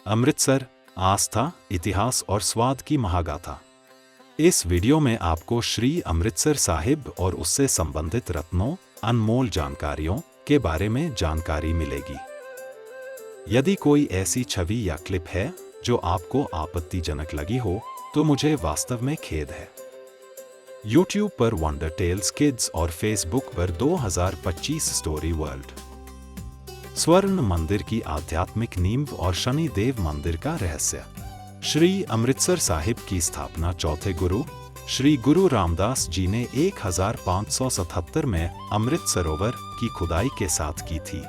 अमृतसर, आस्था, इतिहास और स्वाद की महागाथा। इस वीडियो में आपको श्री अमृतसर साहिब और उससे संबंधित रत्नों, अनमोल जानकारियों के बारे में जानकारी मिलेगी। यदि कोई ऐसी छवि या क्लिप है जो आपको आपत्तिजनक लगी हो, तो मुझे वास्तव में खेद है। YouTube पर वंडर टेल्स किड्स और Facebook पर 2025 स्टोरी वर्ल्ड। स्वर्ण मंदिर की आध्यात्मिक नींव और शनि देव मंदिर का रहस्य। श्री अमृतसर साहिब की स्थापना चौथे गुरु श्री गुरु रामदास जी ने 1577 में अमृत सरोवर की खुदाई के साथ की थी।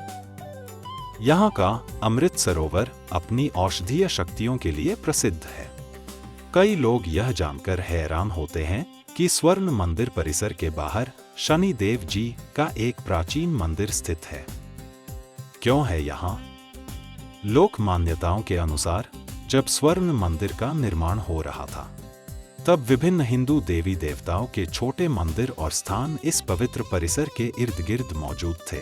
यहाँ का अमृत सरोवर अपनी औषधीय शक्तियों के लिए प्रसिद्ध है। कई लोग यह जानकर हैरान होते हैं कि स्वर्ण मंदिर परिसर के बाहर शनि देव जी का एक प्राचीन मंदिर स्थित है। क्यों है यहाँ? लोक मान्यताओं के अनुसार जब स्वर्ण मंदिर का निर्माण हो रहा था, तब विभिन्न हिंदू देवी देवताओं के छोटे मंदिर और स्थान इस पवित्र परिसर के इर्द गिर्द मौजूद थे।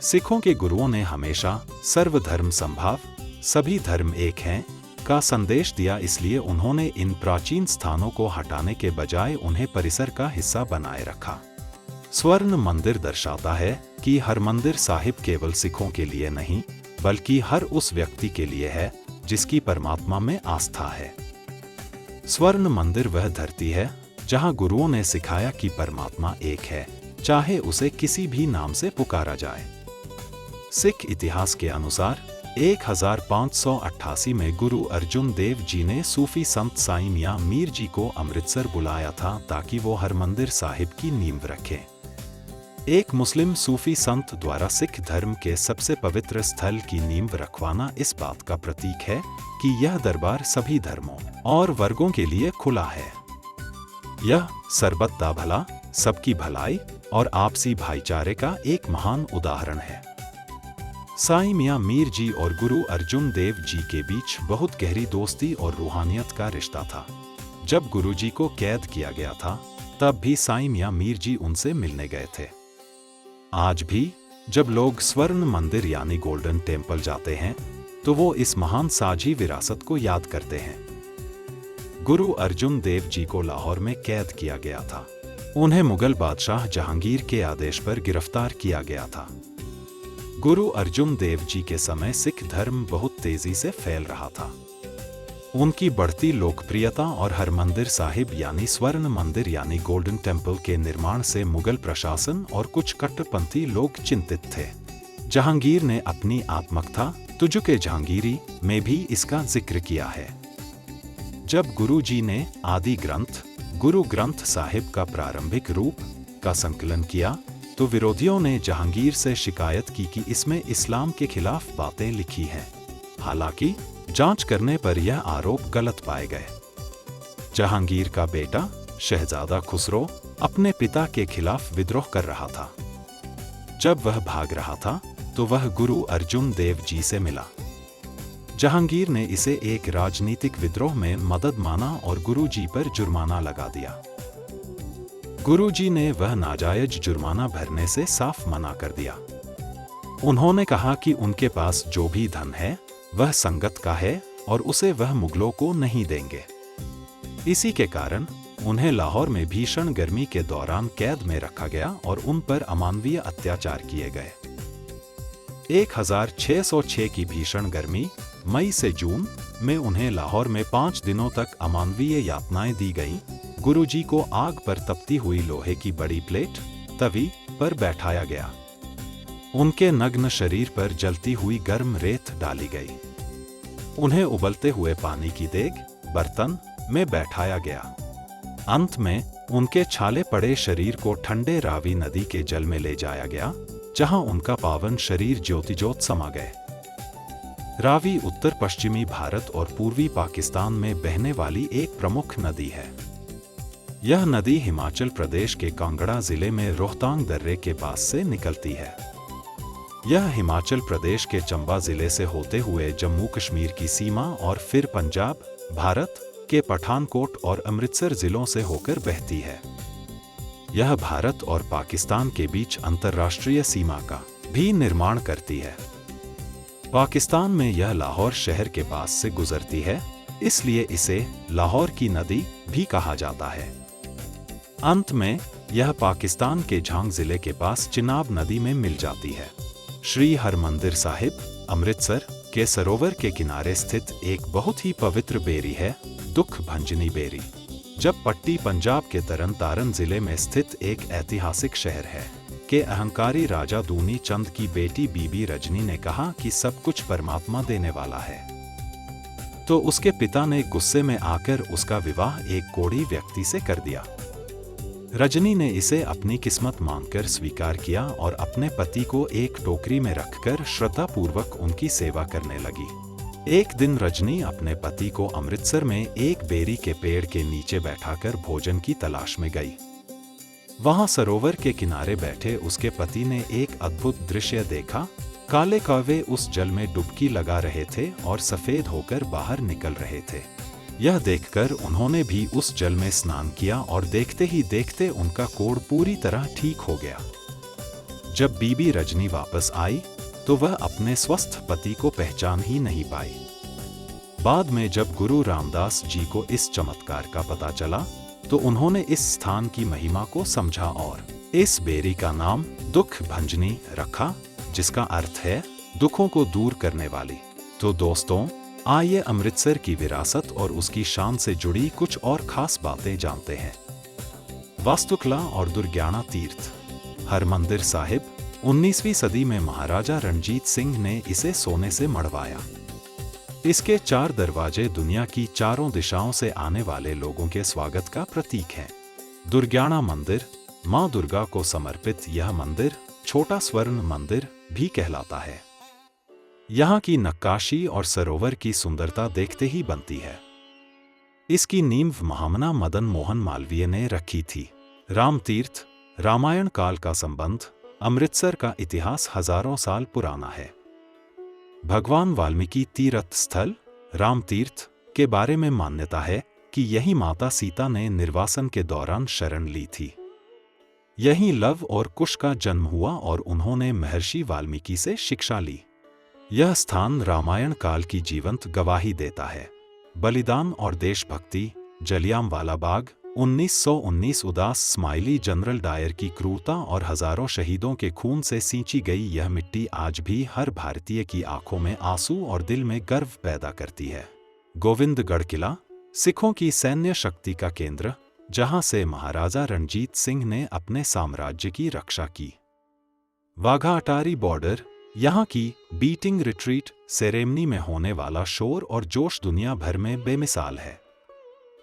सिखों के गुरुओं ने हमेशा सर्वधर्म समभाव, सभी धर्म एक हैं का संदेश दिया, इसलिए उन्होंने इन प्राचीन स्थानों को हटाने के बजाय उन्हें परिसर का हिस्सा बनाए रखा। स्वर्ण मंदिर दर्शाता है कि हरमंदिर साहिब केवल सिखों के लिए नहीं, बल्कि हर उस व्यक्ति के लिए है जिसकी परमात्मा में आस्था है। स्वर्ण मंदिर वह धरती है जहां गुरुओं ने सिखाया कि परमात्मा एक है, चाहे उसे किसी भी नाम से पुकारा जाए। सिख इतिहास के अनुसार 1588 में गुरु अर्जुन देव जी ने सूफी संत साईं मियां मीर जी को अमृतसर बुलाया था ताकि वो हरमंदिर साहिब की नींव रखें। एक मुस्लिम सूफी संत द्वारा सिख धर्म के सबसे पवित्र स्थल की नींव रखवाना इस बात का प्रतीक है कि यह दरबार सभी धर्मों और वर्गों के लिए खुला है। यह सर्बत दा भला, सबकी भलाई और आपसी भाईचारे का एक महान उदाहरण है। साईं मियां मीर जी और गुरु अर्जुन देव जी के बीच बहुत गहरी दोस्ती और रूहानियत का रिश्ता था। जब गुरु जी को कैद किया गया था, तब भी साईं मियां मीर जी उनसे मिलने गए थे। आज भी जब लोग स्वर्ण मंदिर यानी गोल्डन टेम्पल जाते हैं, तो वो इस महान साझी विरासत को याद करते हैं। गुरु अर्जुन देव जी को लाहौर में कैद किया गया था। उन्हें मुगल बादशाह जहांगीर के आदेश पर गिरफ्तार किया गया था। गुरु अर्जुन देव जी के समय सिख धर्म बहुत तेजी से फैल रहा था। उनकी बढ़ती लोकप्रियता और हरमंदिर साहिब यानी स्वर्ण मंदिर यानी गोल्डन टेम्पल के निर्माण से मुगल प्रशासन और कुछ कट्टरपंथी लोग चिंतित थे। जहांगीर ने अपनी आत्मकथा तुझुके जहांगीरी में भी इसका जिक्र किया है। जब गुरु जी ने आदि ग्रंथ गुरु ग्रंथ साहिब का प्रारंभिक रूप का संकलन किया, तो विरोधियों ने जहांगीर से शिकायत की कि इसमें इस्लाम के खिलाफ बातें लिखी हैं। हालांकि जांच करने पर यह आरोप गलत पाए गए। जहांगीर का बेटा शहजादा खुसरो अपने पिता के खिलाफ विद्रोह कर रहा था। जब वह भाग रहा था, तो वह गुरु अर्जुन देव जी से मिला। जहांगीर ने इसे एक राजनीतिक विद्रोह में मदद माना और गुरु जी पर जुर्माना लगा दिया। गुरु जी ने वह नाजायज जुर्माना भरने से साफ मना कर दिया। उन्होंने कहा कि उनके पास जो भी धन है वह संगत का है और उसे वह मुगलों को नहीं देंगे। इसी के कारण उन्हें लाहौर में भीषण गर्मी के दौरान कैद में रखा गया और उन पर अमानवीय अत्याचार किए गए। 1606 की भीषण गर्मी मई से जून में उन्हें लाहौर में 5 दिनों तक अमानवीय यातनाएं दी गईं। गुरुजी को आग पर तपती हुई लोहे की बड़ी प्लेट तवी पर बैठाया गया। उनके नग्न शरीर पर जलती हुई गर्म रेत डाली गई। उन्हें उबलते हुए पानी की देग बर्तन में बैठाया गया। अंत में उनके छाले पड़े शरीर को ठंडे रावी नदी के जल में ले जाया गया, जहां उनका पावन शरीर ज्योतिजोत समा गए। रावी उत्तर पश्चिमी भारत और पूर्वी पाकिस्तान में बहने वाली एक प्रमुख नदी है। यह नदी हिमाचल प्रदेश के कांगड़ा जिले में रोहतांग दर्रे के पास से निकलती है। यह हिमाचल प्रदेश के चंबा जिले से होते हुए जम्मू कश्मीर की सीमा और फिर पंजाब, भारत के पठानकोट और अमृतसर जिलों से होकर बहती है। यह भारत और पाकिस्तान के बीच अंतर्राष्ट्रीय सीमा का भी निर्माण करती है। पाकिस्तान में यह लाहौर शहर के पास से गुजरती है, इसलिए इसे लाहौर की नदी भी कहा जाता है। अंत में यह पाकिस्तान के झांग जिले के पास चिनाब नदी में मिल जाती है। श्री हरमंदिर साहिब अमृतसर के सरोवर के किनारे स्थित एक बहुत ही पवित्र बेरी है, दुख भंजनी बेरी। जब पट्टी पंजाब के तरन तारन जिले में स्थित एक ऐतिहासिक शहर है के अहंकारी राजा दूनी चंद की बेटी बीबी रजनी ने कहा कि सब कुछ परमात्मा देने वाला है, तो उसके पिता ने गुस्से में आकर उसका विवाह एक कोढ़ी व्यक्ति से कर दिया। रजनी ने इसे अपनी किस्मत मानकर स्वीकार किया और अपने पति को एक टोकरी में रखकर श्रद्धापूर्वक उनकी सेवा करने लगी। एक दिन रजनी अपने पति को अमृतसर में एक बेरी के पेड़ के नीचे बैठाकर भोजन की तलाश में गई। वहां सरोवर के किनारे बैठे उसके पति ने एक अद्भुत दृश्य देखा। काले कौवे उस जल में डुबकी लगा रहे थे और सफेद होकर बाहर निकल रहे थे। यह देखकर उन्होंने भी उस जल में स्नान किया और देखते ही देखते उनका कोढ़ पूरी तरह ठीक हो गया। जब बीबी रजनी वापस आई तो वह अपने स्वस्थ पति को पहचान ही नहीं पाई। बाद में जब गुरु रामदास जी को इस चमत्कार का पता चला तो उन्होंने इस स्थान की महिमा को समझा और इस बेरी का नाम दुख भंजनी रखा, जिसका अर्थ है दुखों को दूर करने वाली। तो दोस्तों, आइए अमृतसर की विरासत और उसकी शान से जुड़ी कुछ और खास बातें जानते हैं। वास्तुकला और दुर्ग्याना तीर्थ। हरमंदिर साहिब 19वीं सदी में महाराजा रणजीत सिंह ने इसे सोने से मढ़वाया। इसके 4 दरवाजे दुनिया की चारों दिशाओं से आने वाले लोगों के स्वागत का प्रतीक हैं। दुर्ग्याना मंदिर मां दुर्गा को समर्पित यह मंदिर छोटा स्वर्ण मंदिर भी कहलाता है। यहाँ की नक्काशी और सरोवर की सुंदरता देखते ही बनती है। इसकी नींव महामना मदन मोहन मालवीय ने रखी थी। राम तीर्थ रामायण काल का संबंध। अमृतसर का इतिहास हजारों साल पुराना है। भगवान वाल्मीकि तीर्थ स्थल राम तीर्थ के बारे में मान्यता है कि यही माता सीता ने निर्वासन के दौरान शरण ली थी। यहीं लव और कुश का जन्म हुआ और उन्होंने महर्षि वाल्मीकि से शिक्षा ली। यह स्थान रामायण काल की जीवंत गवाही देता है। बलिदान और देशभक्ति। जलियांवाला बाग 1919 उदास स्माइली जनरल डायर की क्रूरता और हजारों शहीदों के खून से सींची गई यह मिट्टी आज भी हर भारतीय की आंखों में आंसू और दिल में गर्व पैदा करती है। गोविंदगढ़ किला सिखों की सैन्य शक्ति का केंद्र, जहां से महाराजा रणजीत सिंह ने अपने साम्राज्य की रक्षा की। वाघा अटारी बॉर्डर यहाँ की बीटिंग रिट्रीट सेरेमनी में होने वाला शोर और जोश दुनिया भर में बेमिसाल है।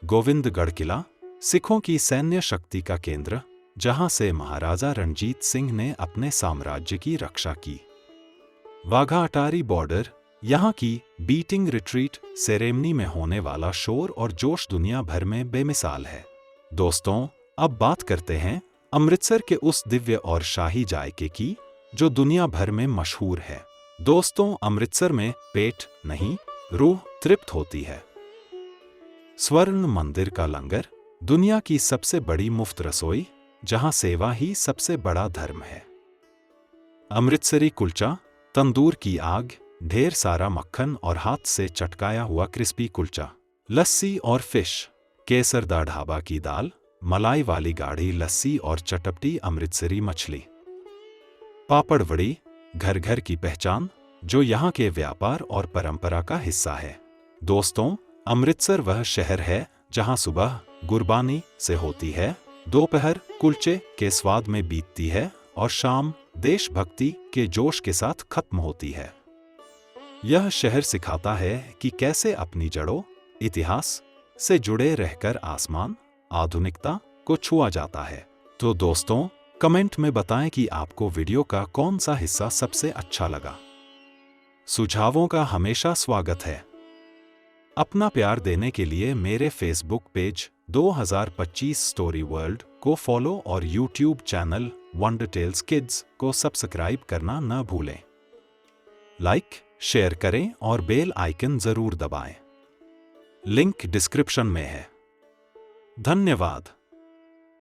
गोविंदगढ़ किला सिखों की सैन्य शक्ति का केंद्र, जहां से महाराजा रणजीत सिंह ने अपने साम्राज्य की रक्षा की। वाघा अटारी बॉर्डर यहाँ की बीटिंग रिट्रीट सेरेमनी में होने वाला शोर और जोश दुनिया भर में बेमिसाल है। दोस्तों, अब बात करते हैं अमृतसर के उस दिव्य और शाही जायके की जो दुनिया भर में मशहूर है। दोस्तों, अमृतसर में पेट नहीं रूह तृप्त होती है। स्वर्ण मंदिर का लंगर दुनिया की सबसे बड़ी मुफ्त रसोई, जहां सेवा ही सबसे बड़ा धर्म है। अमृतसरी कुलचा तंदूर की आग, ढेर सारा मक्खन और हाथ से चटकाया हुआ क्रिस्पी कुलचा, लस्सी और फिश, केसरदा ढाबा की दाल, मलाई वाली गाढ़ी लस्सी और चटपटी अमृतसरी मछली, पापड़ वड़ी घर घर की पहचान जो यहाँ के व्यापार और परंपरा का हिस्सा है। दोस्तों, अमृतसर वह शहर है जहाँ सुबह गुरबानी से होती है, दोपहर कुलचे के स्वाद में बीतती है और शाम देशभक्ति के जोश के साथ खत्म होती है। यह शहर सिखाता है कि कैसे अपनी जड़ों, इतिहास से जुड़े रहकर आसमान, आधुनिकता को छुआ जाता है। तो दोस्तों, कमेंट में बताएं कि आपको वीडियो का कौन सा हिस्सा सबसे अच्छा लगा। सुझावों का हमेशा स्वागत है। अपना प्यार देने के लिए मेरे फेसबुक पेज 2025 स्टोरी वर्ल्ड को फॉलो और YouTube channel wonder tales kids को सब्सक्राइब करना न भूलें। लाइक, शेयर करें और बेल आइकन जरूर दबाएं। लिंक डिस्क्रिप्शन में है। धन्यवाद।